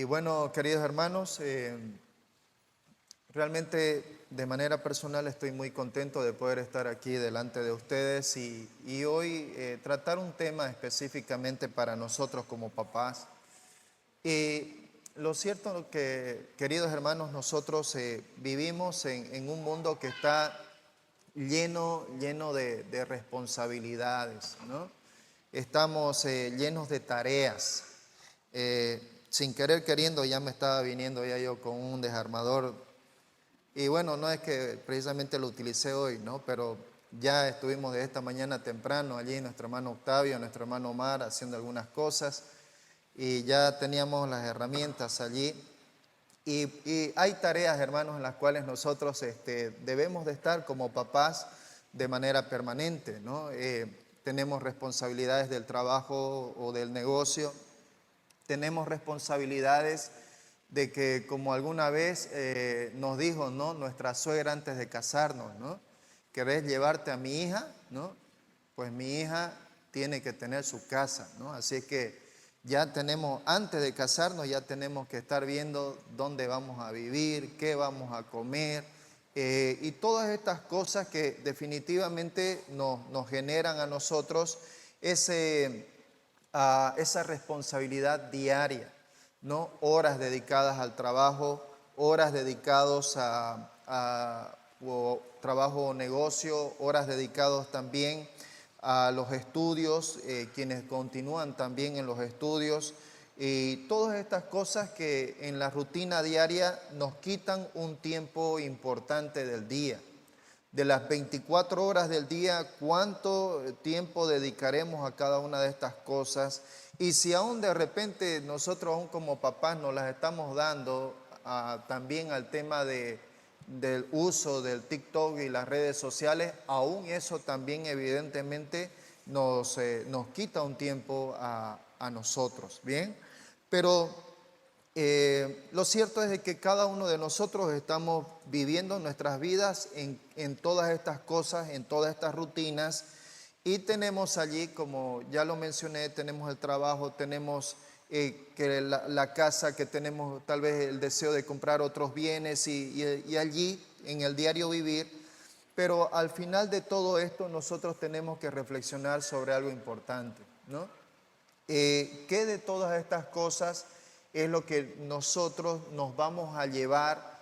Y bueno, queridos hermanos, realmente de manera personal estoy muy contento de poder estar aquí delante de ustedes y hoy tratar un tema específicamente para nosotros como papás. Y lo cierto es que, queridos hermanos, nosotros vivimos en un mundo que está lleno de responsabilidades, ¿no? Estamos llenos de tareas. Sin querer queriendo ya me estaba viniendo ya yo con un desarmador. Y bueno, no es que precisamente lo utilicé hoy, ¿no? Pero ya estuvimos de esta mañana temprano allí, nuestro hermano Octavio, nuestro hermano Omar, haciendo algunas cosas. Y ya teníamos las herramientas allí. Y hay tareas, hermanos, en las cuales nosotros debemos de estar como papás de manera permanente, ¿no? Tenemos responsabilidades del trabajo o del negocio, tenemos responsabilidades de que, como alguna vez nos dijo, ¿no?, nuestra suegra antes de casarnos, ¿no? ¿Querés llevarte a mi hija? ¿No? Pues mi hija tiene que tener su casa, ¿no? Así es que ya tenemos, antes de casarnos, ya tenemos que estar viendo dónde vamos a vivir, qué vamos a comer, y todas estas cosas que definitivamente nos generan a nosotros esa responsabilidad diaria, ¿no? Horas dedicadas al trabajo, horas dedicadas o trabajo o negocio, horas dedicadas también a los estudios, quienes continúan también en los estudios, y todas estas cosas que en la rutina diaria nos quitan un tiempo importante del día. De las 24 horas del día, ¿cuánto tiempo dedicaremos a cada una de estas cosas? Y si aún de repente nosotros, aún como papás, nos las estamos dando también al tema del uso del TikTok y las redes sociales, aún eso también evidentemente nos quita un tiempo a nosotros, ¿bien? Pero lo cierto es de que cada uno de nosotros estamos viviendo nuestras vidas en todas estas cosas, en todas estas rutinas, y tenemos allí, como ya lo mencioné, tenemos el trabajo, tenemos que la casa, que tenemos tal vez el deseo de comprar otros bienes y allí en el diario vivir, pero al final de todo esto nosotros tenemos que reflexionar sobre algo importante, ¿no? ¿Qué de todas estas cosas es lo que nosotros nos vamos a llevar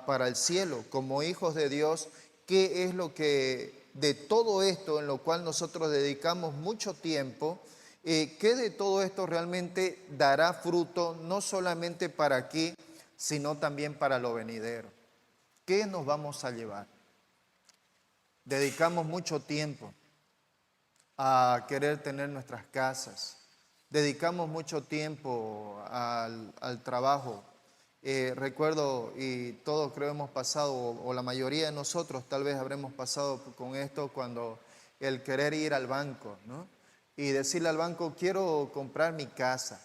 para el cielo como hijos de Dios? ¿Qué es lo que de todo esto en lo cual nosotros dedicamos mucho tiempo, qué de todo esto realmente dará fruto no solamente para aquí, sino también para lo venidero? ¿Qué nos vamos a llevar? Dedicamos mucho tiempo a querer tener nuestras casas. Dedicamos mucho tiempo al trabajo. Recuerdo, y todos creo hemos pasado, o la mayoría de nosotros tal vez habremos pasado con esto, cuando el querer ir al banco, ¿no? Y decirle al banco, quiero comprar mi casa.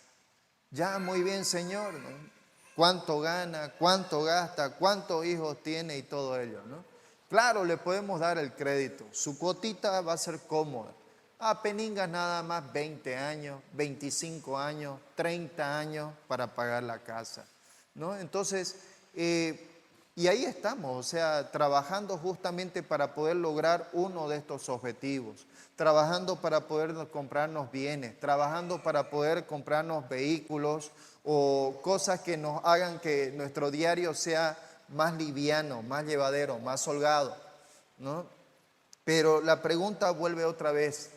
Ya, muy bien, señor, ¿no? ¿Cuánto gana? ¿Cuánto gasta? ¿Cuántos hijos tiene? Y todo ello, ¿no? Claro, le podemos dar el crédito. Su cuotita va a ser cómoda. Peningas nada más 20 años, 25 años, 30 años para pagar la casa, ¿no? Entonces, y ahí estamos, o sea, trabajando justamente para poder lograr uno de estos objetivos, trabajando para poder comprarnos bienes, trabajando para poder comprarnos vehículos o cosas que nos hagan que nuestro diario sea más liviano, más llevadero, más holgado, ¿no? Pero la pregunta vuelve otra vez,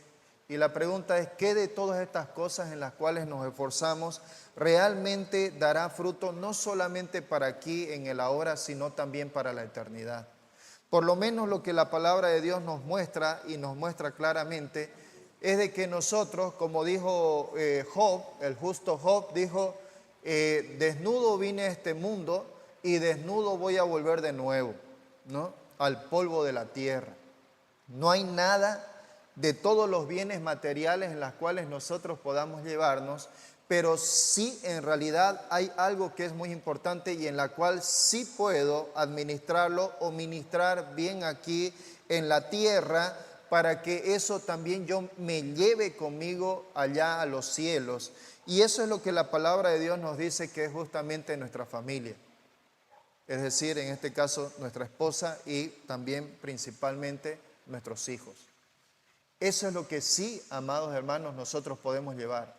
y la pregunta es, ¿qué de todas estas cosas en las cuales nos esforzamos realmente dará fruto no solamente para aquí en el ahora, sino también para la eternidad? Por lo menos lo que la palabra de Dios nos muestra, y nos muestra claramente, es de que nosotros, como dijo Job, el justo Job, dijo, desnudo vine a este mundo y desnudo voy a volver de nuevo, ¿no? Al polvo de la tierra. No hay nada de todos los bienes materiales en las cuales nosotros podamos llevarnos, pero sí en realidad hay algo que es muy importante y en la cual sí puedo administrarlo o ministrar bien aquí en la tierra, para que eso también yo me lleve conmigo allá a los cielos. Y eso es lo que la palabra de Dios nos dice que es justamente nuestra familia. Es decir, en este caso nuestra esposa y también principalmente nuestros hijos. Eso es lo que sí, amados hermanos, nosotros podemos llevar.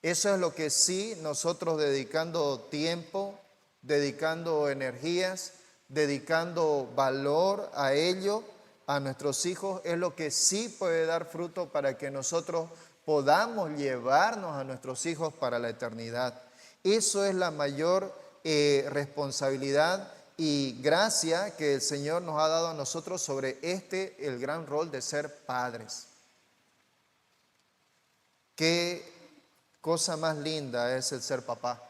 Eso es lo que sí nosotros dedicando tiempo, dedicando energías, dedicando valor a ello, a nuestros hijos, es lo que sí puede dar fruto para que nosotros podamos llevarnos a nuestros hijos para la eternidad. Eso es la mayor responsabilidad y gracia que el Señor nos ha dado a nosotros sobre el gran rol de ser padres. Qué cosa más linda es el ser papá.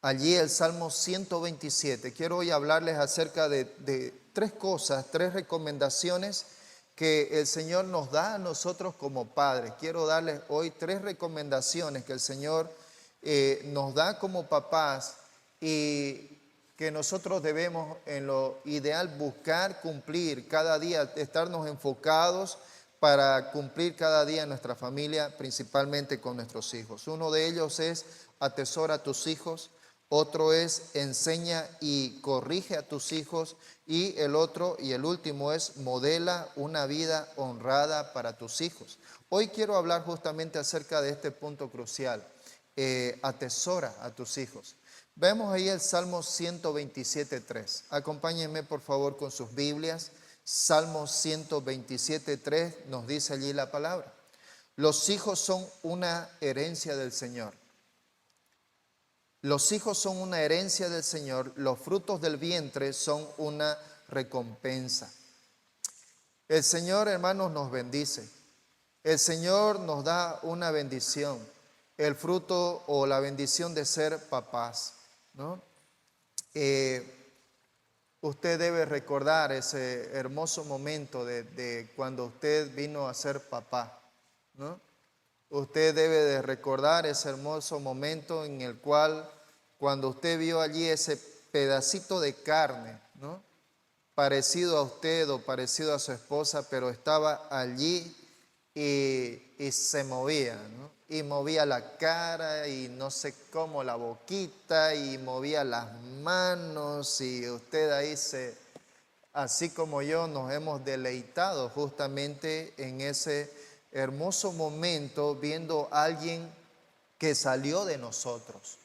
Allí el Salmo 127. Quiero hoy hablarles acerca de tres cosas, tres recomendaciones que el Señor nos da a nosotros como padres. Quiero darles hoy tres recomendaciones que el Señor nos da como papás y que nosotros debemos en lo ideal buscar cumplir cada día, estarnos enfocados para cumplir cada día en nuestra familia, principalmente con nuestros hijos. Uno de ellos es atesora a tus hijos, otro es enseña y corrige a tus hijos y el otro y el último es modela una vida honrada para tus hijos. Hoy quiero hablar justamente acerca de este punto crucial, atesora a tus hijos. Vemos ahí el Salmo 127.3. Acompáñenme por favor con sus Biblias. Salmo 127.3 nos dice allí la palabra. Los hijos son una herencia del Señor. Los hijos son una herencia del Señor. Los frutos del vientre son una recompensa. El Señor, hermanos, nos bendice. El Señor nos da una bendición. El fruto o la bendición de ser papás, ¿no? Usted debe recordar ese hermoso momento de cuando usted vino a ser papá, ¿no? Usted debe de recordar ese hermoso momento en el cual cuando usted vio allí ese pedacito de carne, ¿no? Parecido a usted o parecido a su esposa, pero estaba allí y se movía, ¿no? Y movía la cara y no sé cómo la boquita y movía las manos y usted ahí así como yo, nos hemos deleitado justamente en ese hermoso momento viendo a alguien que salió de nosotros,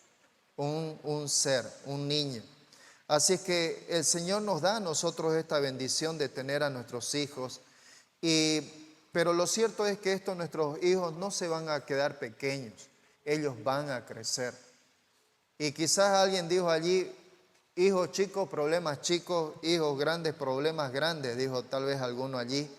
un ser, un niño. Así es que el Señor nos da a nosotros esta bendición de tener a nuestros hijos pero lo cierto es que nuestros hijos no se van a quedar pequeños, ellos van a crecer. Y quizás alguien dijo allí, hijos chicos, problemas chicos, hijos grandes, problemas grandes, dijo tal vez alguno allí.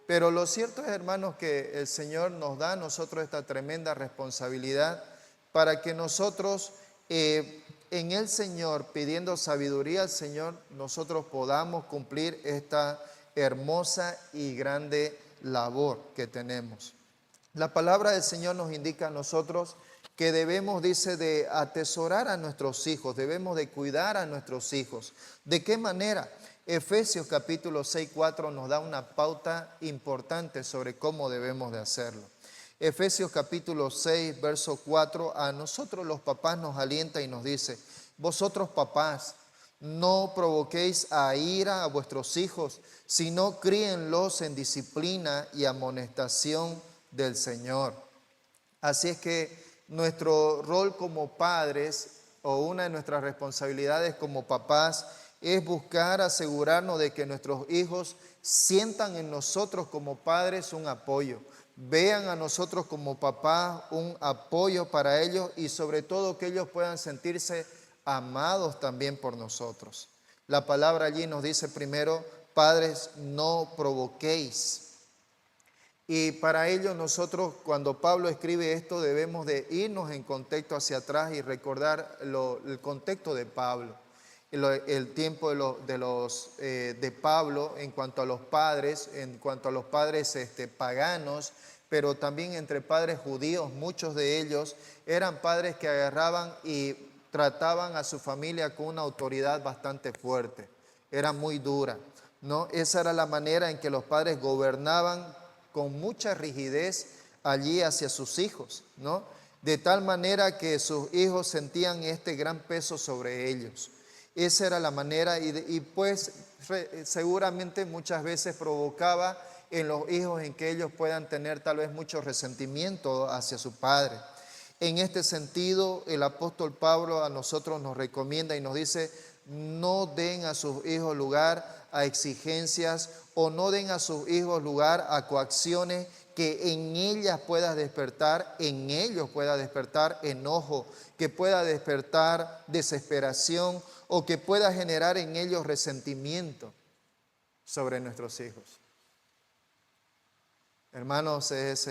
Pero lo cierto es, hermanos, que el Señor nos da a nosotros esta tremenda responsabilidad para que nosotros en el Señor, pidiendo sabiduría al Señor, nosotros podamos cumplir esta hermosa y grande labor que tenemos. La palabra del Señor nos indica a nosotros que debemos, dice, de atesorar a nuestros hijos, debemos de cuidar a nuestros hijos. ¿De qué manera? Efesios capítulo 6:4 nos da una pauta importante sobre cómo debemos de hacerlo. Efesios capítulo 6, verso 4, a nosotros los papás nos alienta y nos dice, vosotros papás, no provoquéis a ira a vuestros hijos, sino críenlos en disciplina y amonestación del Señor. Así es que nuestro rol como padres o una de nuestras responsabilidades como papás es buscar asegurarnos de que nuestros hijos sientan en nosotros como padres un apoyo. Vean a nosotros como papás un apoyo para ellos y sobre todo que ellos puedan sentirse amados también por nosotros. La palabra allí nos dice primero, padres, no provoquéis. Y para ello nosotros, cuando Pablo escribe esto, debemos de irnos en contexto hacia atrás y recordar el contexto de Pablo. El tiempo de Pablo en cuanto a los padres, paganos, pero también entre padres judíos, muchos de ellos eran padres que agarraban y trataban a su familia con una autoridad bastante fuerte, era muy dura, ¿no? Esa era la manera en que los padres gobernaban con mucha rigidez allí hacia sus hijos, ¿no? de tal manera que sus hijos sentían este gran peso sobre ellos. Esa era la manera y pues seguramente muchas veces provocaba en los hijos en que ellos puedan tener tal vez mucho resentimiento hacia su padre. En este sentido, el apóstol Pablo a nosotros nos recomienda y nos dice: no den a sus hijos lugar a exigencias, o no den a sus hijos lugar a coacciones que en ellos pueda despertar enojo, que pueda despertar desesperación, o que pueda generar en ellos resentimiento sobre nuestros hijos. Hermanos, es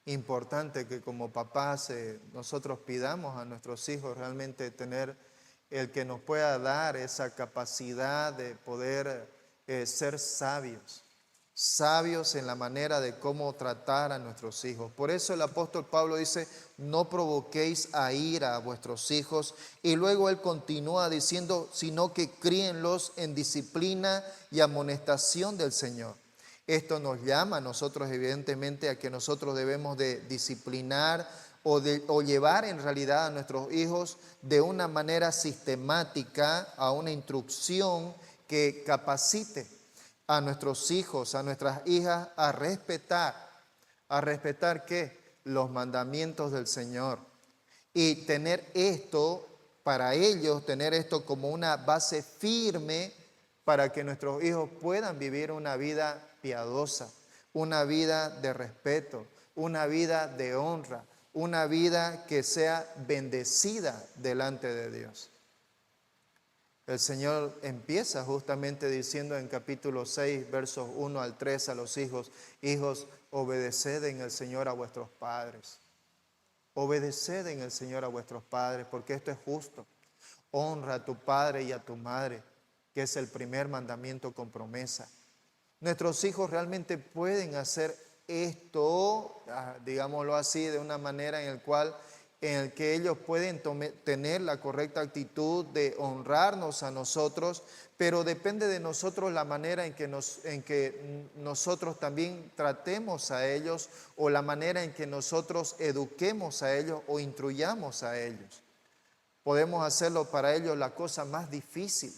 importante que como papás nosotros pidamos a nuestros hijos realmente tener el que nos pueda dar esa capacidad de poder ser sabios en la manera de cómo tratar a nuestros hijos. Por eso el apóstol Pablo dice: no provoquéis a ira a vuestros hijos, y luego él continúa diciendo: sino que críenlos en disciplina y amonestación del Señor. Esto nos llama a nosotros evidentemente a que nosotros debemos de disciplinar o llevar en realidad a nuestros hijos de una manera sistemática a una instrucción que capacite a nuestros hijos, a nuestras hijas a respetar ¿qué? Los mandamientos del Señor. Y tener esto para ellos, tener esto como una base firme para que nuestros hijos puedan vivir una vida piadosa, una vida de respeto, una vida de honra, una vida que sea bendecida delante de Dios. El Señor empieza justamente diciendo en capítulo 6, versos 1 al 3 a los hijos: hijos, obedeced en el Señor a vuestros padres. Obedeced en el Señor a vuestros padres, porque esto es justo. Honra a tu padre y a tu madre, que es el primer mandamiento con promesa. Nuestros hijos realmente pueden hacer esto, digámoslo así, de una manera en el que ellos pueden tener la correcta actitud de honrarnos a nosotros, pero depende de nosotros la manera en que nosotros también tratemos a ellos, o la manera en que nosotros eduquemos a ellos o instruyamos a ellos. Podemos hacerlo para ellos la cosa más difícil.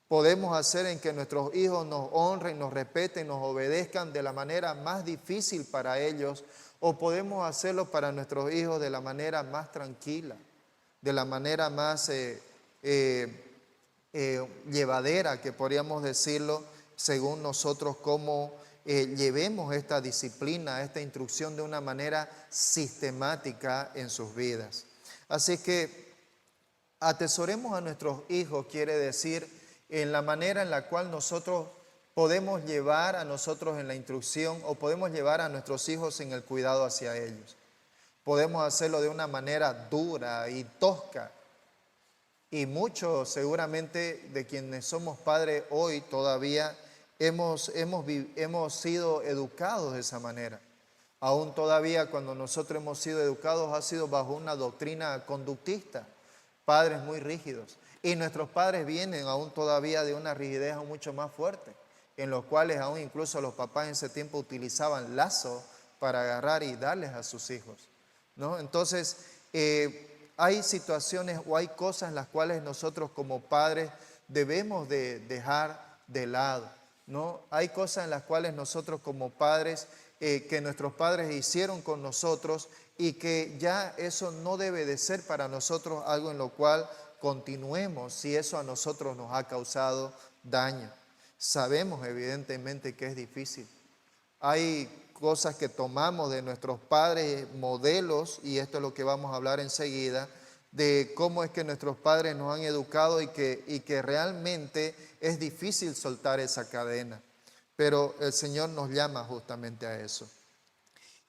Podemos hacer en que nuestros hijos nos honren, nos respeten, nos obedezcan de la manera más difícil para ellos, o podemos hacerlo para nuestros hijos de la manera más tranquila, de la manera más llevadera, que podríamos decirlo, según nosotros cómo llevemos esta disciplina, esta instrucción de una manera sistemática en sus vidas. Así que atesoremos a nuestros hijos, quiere decir en la manera en la cual nosotros podemos llevar a nosotros en la instrucción, o podemos llevar a nuestros hijos en el cuidado hacia ellos. Podemos hacerlo de una manera dura y tosca. Y muchos seguramente de quienes somos padres hoy todavía hemos sido educados de esa manera. Aún todavía cuando nosotros hemos sido educados ha sido bajo una doctrina conductista, padres muy rígidos. Y nuestros padres vienen aún todavía de una rigidez aún mucho más fuerte, en los cuales aún incluso los papás en ese tiempo utilizaban lazos para agarrar y darles a sus hijos, ¿no? Entonces, hay situaciones o hay cosas en las cuales nosotros como padres debemos de dejar de lado, ¿no? Hay cosas en las cuales nosotros como padres, que nuestros padres hicieron con nosotros, y que ya eso no debe de ser para nosotros algo en lo cual continuemos si eso a nosotros nos ha causado daño. Sabemos evidentemente que es difícil. Hay cosas que tomamos de nuestros padres, modelos, y esto es lo que vamos a hablar enseguida, de cómo es que nuestros padres nos han educado y que realmente es difícil soltar esa cadena. Pero el Señor nos llama justamente a eso.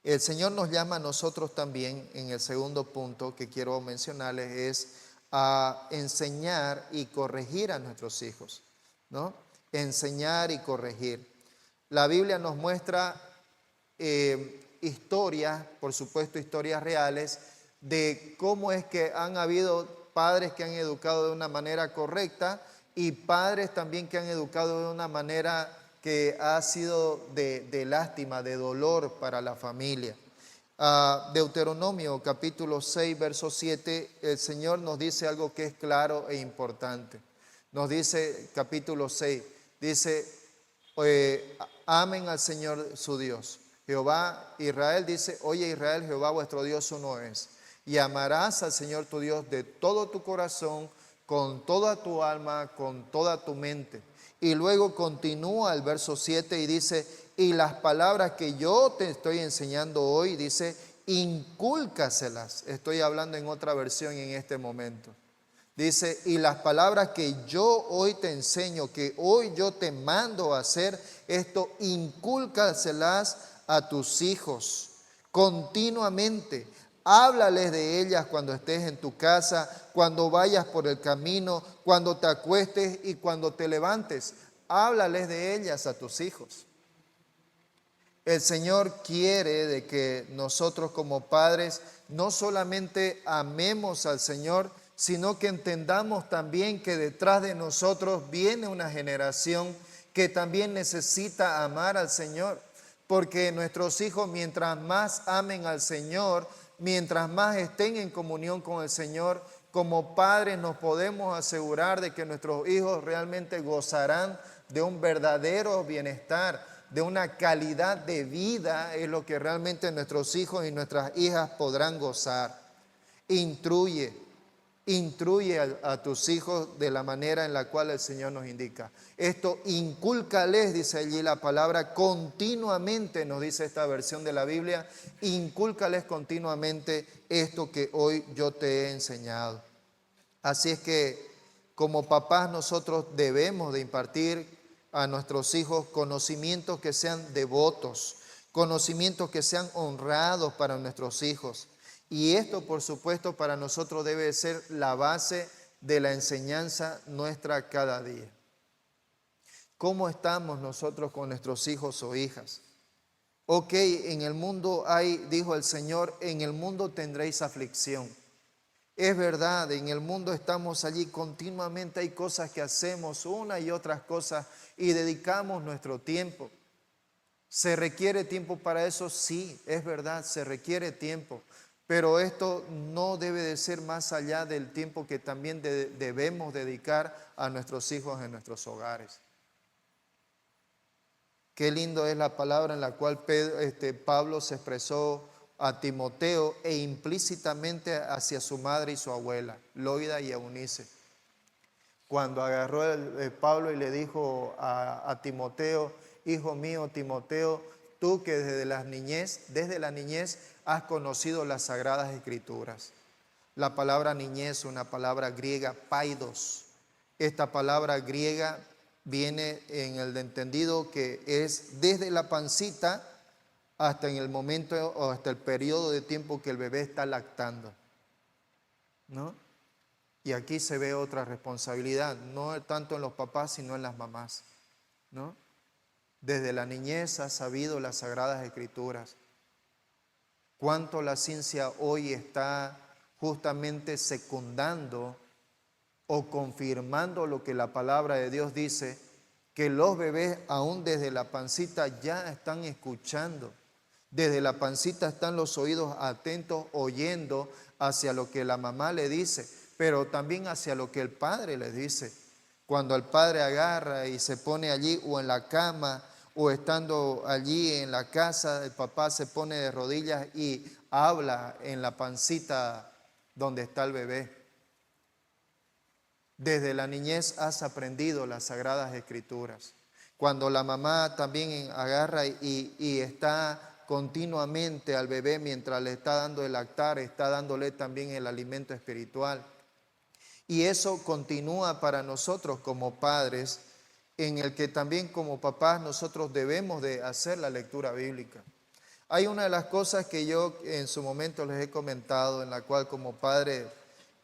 El Señor nos llama a nosotros también, en el segundo punto que quiero mencionarles, es a enseñar y corregir a nuestros hijos, ¿no? Enseñar y corregir. La Biblia nos muestra historias, por supuesto historias reales, de cómo es que han habido padres que han educado de una manera correcta y padres también que han educado de una manera que ha sido de lástima, de dolor para la familia. Deuteronomio capítulo 6, verso 7, el Señor nos dice algo que es claro e importante. Nos dice, capítulo 6, dice, amen al Señor su Dios. Jehová, Israel dice, oye Israel, Jehová vuestro Dios uno es. Y amarás al Señor tu Dios de todo tu corazón, con toda tu alma, con toda tu mente. Y luego continúa el verso 7 y dice, y las palabras que yo te estoy enseñando hoy, dice, incúlcaselas. Estoy hablando en otra versión en este momento. Dice, y las palabras que yo hoy te enseño, que hoy yo te mando a hacer, esto incúlcaselas a tus hijos continuamente. Háblales de ellas cuando estés en tu casa, cuando vayas por el camino, cuando te acuestes y cuando te levantes. Háblales de ellas a tus hijos. El Señor quiere de que nosotros como padres no solamente amemos al Señor, sino que entendamos también que detrás de nosotros viene una generación que también necesita amar al Señor. Porque nuestros hijos, mientras más amen al Señor, mientras más estén en comunión con el Señor, como padres nos podemos asegurar de que nuestros hijos realmente gozarán de un verdadero bienestar, de una calidad de vida, es lo que realmente nuestros hijos y nuestras hijas podrán gozar. Instruye a tus hijos de la manera en la cual el Señor nos indica. Esto incúlcales, dice allí la palabra, continuamente, nos dice esta versión de la Biblia, incúlcales continuamente esto que hoy yo te he enseñado. Así es que como papás nosotros debemos de impartir a nuestros hijos conocimientos que sean devotos, conocimientos que sean honrados para nuestros hijos. Y esto, por supuesto, para nosotros debe ser la base de la enseñanza nuestra cada día. ¿Cómo estamos nosotros con nuestros hijos o hijas? Ok, en el mundo hay, dijo el Señor, en el mundo tendréis aflicción. Es verdad, en el mundo estamos allí continuamente, hay cosas que hacemos, una y otras cosas, y dedicamos nuestro tiempo. ¿Se requiere tiempo para eso? Sí, es verdad, se requiere tiempo. Pero esto no debe de ser más allá del tiempo que también debemos dedicar a nuestros hijos en nuestros hogares. Qué lindo es la palabra en la cual Pablo se expresó a Timoteo e implícitamente hacia su madre y su abuela, Loida y Eunice. Cuando agarró Pablo y le dijo a Timoteo, hijo mío Timoteo, tú que desde la niñez has conocido las sagradas escrituras. La palabra niñez, una palabra griega, paidos. Esta palabra griega viene en el entendido que es desde la pancita hasta en el momento o hasta el periodo de tiempo que el bebé está lactando, ¿no? Y aquí se ve otra responsabilidad, no tanto en los papás, sino en las mamás, ¿no? Desde la niñez has sabido las sagradas escrituras. Cuánto la ciencia hoy está justamente secundando o confirmando lo que la palabra de Dios dice, que los bebés aún desde la pancita ya están escuchando. Desde la pancita están los oídos atentos, oyendo hacia lo que la mamá le dice, pero también hacia lo que el padre le dice. Cuando el padre agarra y se pone allí o en la cama o estando allí en la casa, el papá se pone de rodillas y habla en la pancita donde está el bebé. Desde la niñez has aprendido las sagradas escrituras. Cuando la mamá también agarra y está continuamente al bebé mientras le está dando el lactar, está dándole también el alimento espiritual. Y eso continúa para nosotros como padres, en el que también como papás nosotros debemos de hacer la lectura bíblica. Hay una de las cosas que yo en su momento les he comentado, en la cual como padre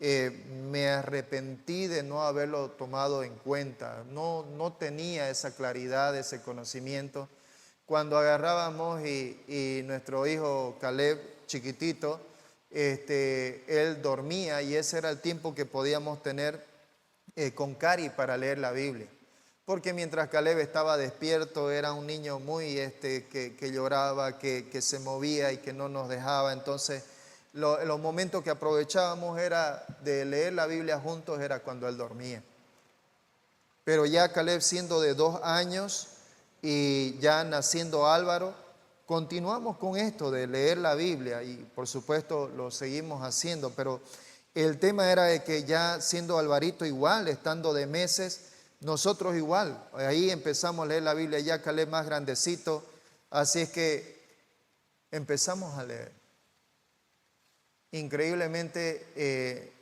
me arrepentí de no haberlo tomado en cuenta. No tenía esa claridad, ese conocimiento. Cuando agarrábamos y nuestro hijo Caleb, chiquitito, él dormía y ese era el tiempo que podíamos tener con Cari para leer la Biblia. porque mientras Caleb estaba despierto era un niño muy que lloraba, que se movía y que no nos dejaba. Entonces los momentos que aprovechábamos era de leer la Biblia juntos, era cuando él dormía. Pero ya Caleb, siendo de 2 años y ya naciendo Álvaro, continuamos con esto de leer la Biblia y por supuesto lo seguimos haciendo, pero el tema era de que ya siendo Alvarito igual, estando de meses, nosotros igual, ahí empezamos a leer la Biblia, ya Caleb más grandecito, así es que empezamos a leer. Increíblemente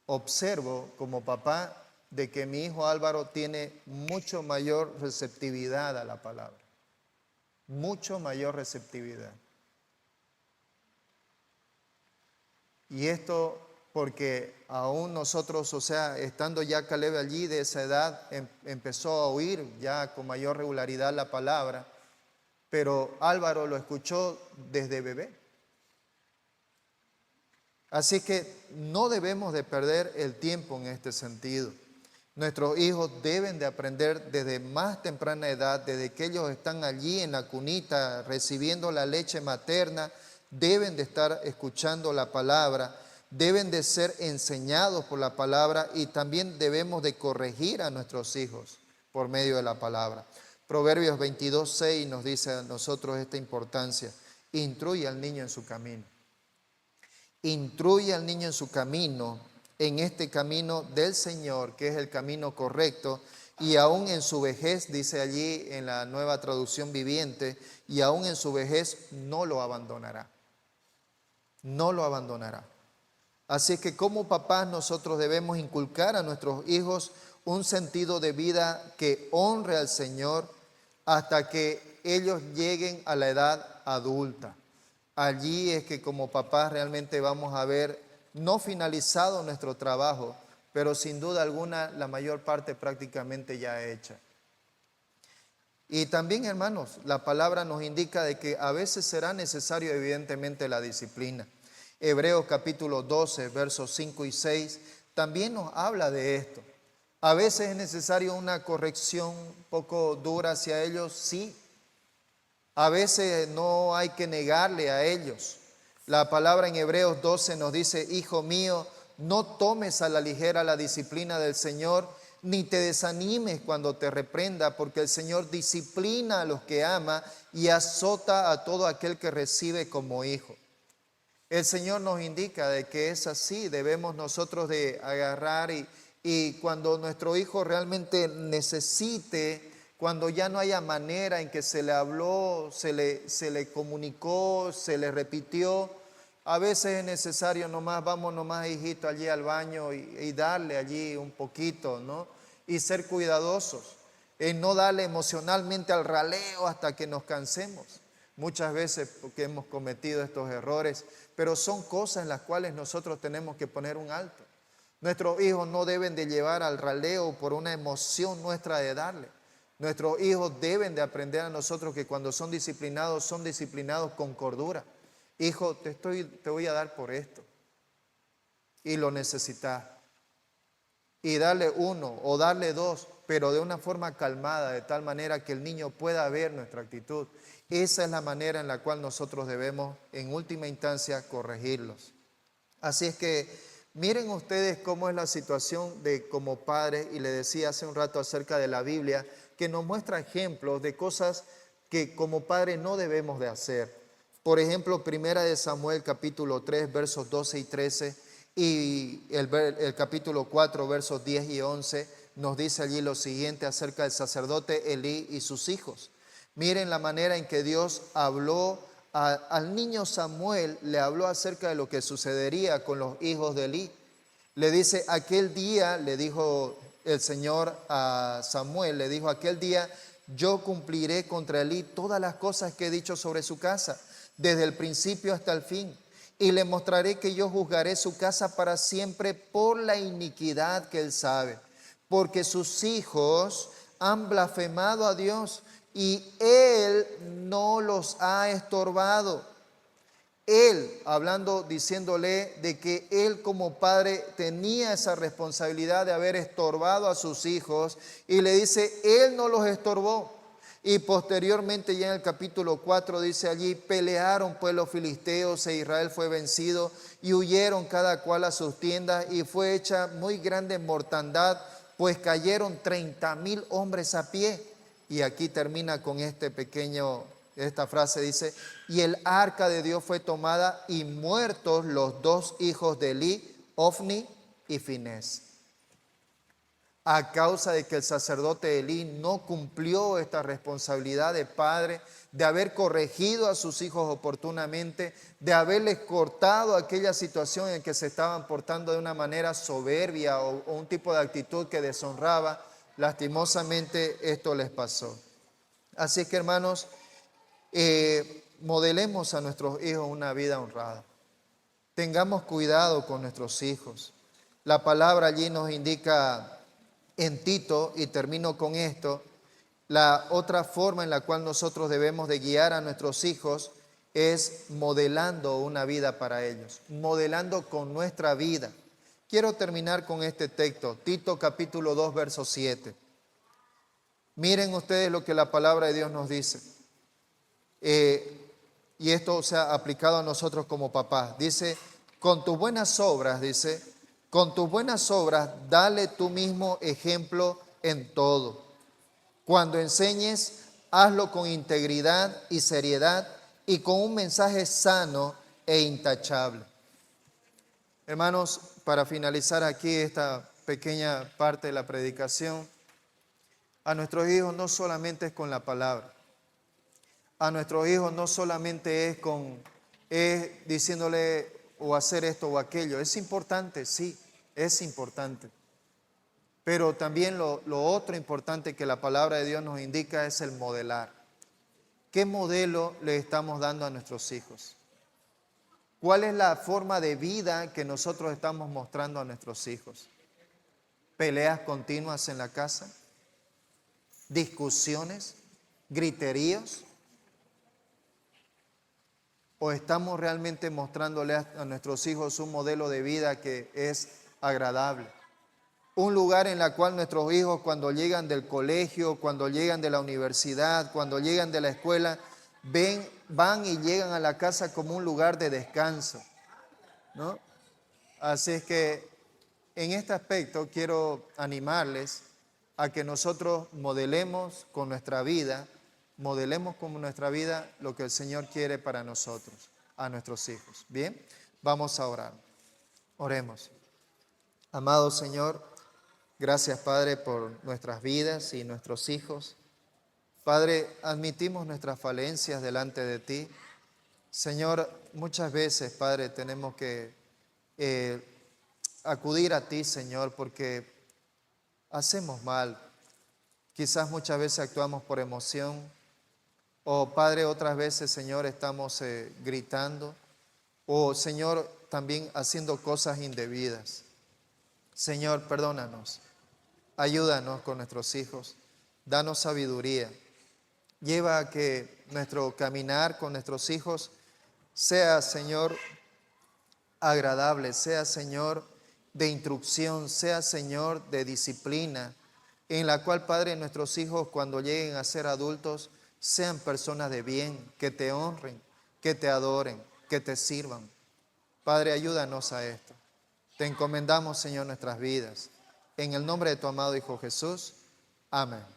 observo como papá de que mi hijo Álvaro tiene mucho mayor receptividad a la palabra, mucho mayor receptividad. Y esto porque aún nosotros, o sea, estando ya Caleb allí de esa edad, empezó a oír ya con mayor regularidad la palabra, pero Álvaro lo escuchó desde bebé. Así que no debemos de perder el tiempo en este sentido. Nuestros hijos deben de aprender desde más temprana edad, desde que ellos están allí en la cunita recibiendo la leche materna, deben de estar escuchando la palabra, deben de ser enseñados por la palabra y también debemos de corregir a nuestros hijos por medio de la palabra. Proverbios 22:6 nos dice a nosotros esta importancia: instruye al niño en su camino. Instruye al niño en su camino, en este camino del Señor, que es el camino correcto, y aún en su vejez, dice allí en la Nueva Traducción Viviente, y aún en su vejez no lo abandonará. No lo abandonará. Así que como papás nosotros debemos inculcar a nuestros hijos un sentido de vida que honre al Señor hasta que ellos lleguen a la edad adulta. Allí es que como papás realmente vamos a ver no finalizado nuestro trabajo, pero sin duda alguna la mayor parte prácticamente ya hecha. Y también, hermanos, la palabra nos indica de que a veces será necesario evidentemente la disciplina. Hebreos capítulo 12, versos 5 y 6 también nos habla de esto. A veces es necesario una corrección un poco dura hacia ellos, sí. A veces no hay que negarle a ellos. La palabra en Hebreos 12 nos dice: hijo mío, no tomes a la ligera la disciplina del Señor, ni te desanimes cuando te reprenda, porque el Señor disciplina a los que ama y azota a todo aquel que recibe como hijo. El Señor nos indica de que es así, debemos nosotros de agarrar y cuando nuestro hijo realmente necesite, cuando ya no haya manera en que se le habló, se le comunicó, se le repitió, a veces es necesario nomás, vamos nomás hijito allí al baño y darle allí un poquito, ¿no? Y ser cuidadosos, en no darle emocionalmente al raleo hasta que nos cansemos. Muchas veces porque hemos cometido estos errores, pero son cosas en las cuales nosotros tenemos que poner un alto. Nuestros hijos no deben de llevar al raleo por una emoción nuestra de darle. Nuestros hijos deben de aprender a nosotros que cuando son disciplinados con cordura. Hijo, te voy a dar por esto. Y lo necesitas. Y darle 1 o darle 2, pero de una forma calmada, de tal manera que el niño pueda ver nuestra actitud. Esa es la manera en la cual nosotros debemos, en última instancia, corregirlos. Así es que miren ustedes cómo es la situación de como padres, y le decía hace un rato acerca de la Biblia, que nos muestra ejemplos de cosas que como padres no debemos de hacer. Por ejemplo, 1 Samuel capítulo 3, versos 12 y 13, y el capítulo 4, versos 10 y 11, nos dice allí lo siguiente acerca del sacerdote Elí y sus hijos. Miren la manera en que Dios habló al niño Samuel, le habló acerca de lo que sucedería con los hijos de Elí. Le dice, aquel día, le dijo el Señor a Samuel, le dijo, aquel día yo cumpliré contra Elí todas las cosas que he dicho sobre su casa, desde el principio hasta el fin. Y le mostraré que yo juzgaré su casa para siempre por la iniquidad que él sabe, porque sus hijos han blasfemado a Dios y él no los ha estorbado. Él, hablando, diciéndole de que él como padre tenía esa responsabilidad de haber estorbado a sus hijos, y le dice, él no los estorbó. Y posteriormente ya en el capítulo 4 dice allí, pelearon pues los filisteos e Israel fue vencido y huyeron cada cual a sus tiendas y fue hecha muy grande mortandad, pues cayeron 30,000 hombres a pie. Y aquí termina con esta frase dice, y el arca de Dios fue tomada y muertos los dos hijos de Elí, Ofni y Finés. A causa de que el sacerdote Elí no cumplió esta responsabilidad de padre, de haber corregido a sus hijos oportunamente, de haberles cortado aquella situación en que se estaban portando de una manera soberbia o un tipo de actitud que deshonraba, lastimosamente esto les pasó. Así es que, hermanos, modelemos a nuestros hijos una vida honrada. Tengamos cuidado con nuestros hijos. La palabra allí nos indica en Tito, y termino con esto, la otra forma en la cual nosotros debemos de guiar a nuestros hijos es modelando una vida para ellos, modelando con nuestra vida. Quiero terminar con este texto, Tito capítulo 2, verso 7. Miren ustedes lo que la palabra de Dios nos dice. Y esto se ha aplicado a nosotros como papás. Dice, con tus buenas obras, dale tú mismo ejemplo en todo. Cuando enseñes, hazlo con integridad y seriedad y con un mensaje sano e intachable. Hermanos, para finalizar aquí esta pequeña parte de la predicación, a nuestros hijos no solamente es con la palabra. A nuestros hijos no solamente es diciéndole o hacer esto o aquello. Es importante, sí, es importante. Pero también lo otro importante que la palabra de Dios nos indica es el modelar. ¿Qué modelo le estamos dando a nuestros hijos? ¿Cuál es la forma de vida que nosotros estamos mostrando a nuestros hijos? ¿Peleas continuas en la casa? ¿Discusiones? ¿Griteríos? ¿O estamos realmente mostrándole a nuestros hijos un modelo de vida que es agradable? Un lugar en el cual nuestros hijos cuando llegan del colegio, cuando llegan de la universidad, cuando llegan de la escuela, van y llegan a la casa como un lugar de descanso, ¿no? Así es que en este aspecto quiero animarles a que nosotros modelemos con nuestra vida lo que el Señor quiere para nosotros, a nuestros hijos. Bien, vamos a orar. Oremos. Amado Señor, gracias Padre por nuestras vidas y nuestros hijos. Padre, admitimos nuestras falencias delante de ti. Señor, muchas veces, Padre, tenemos que acudir a ti, Señor, porque hacemos mal. Quizás muchas veces actuamos por emoción. O Padre, otras veces, Señor, estamos gritando. O Señor, también haciendo cosas indebidas. Señor, perdónanos. Ayúdanos con nuestros hijos. Danos sabiduría. Lleva a que nuestro caminar con nuestros hijos sea, Señor, agradable, sea, Señor, de instrucción, sea, Señor, de disciplina, en la cual, Padre, nuestros hijos cuando lleguen a ser adultos sean personas de bien, que te honren, que te adoren, que te sirvan. Padre, ayúdanos a esto. Te encomendamos, Señor, nuestras vidas. En el nombre de tu amado Hijo Jesús. Amén.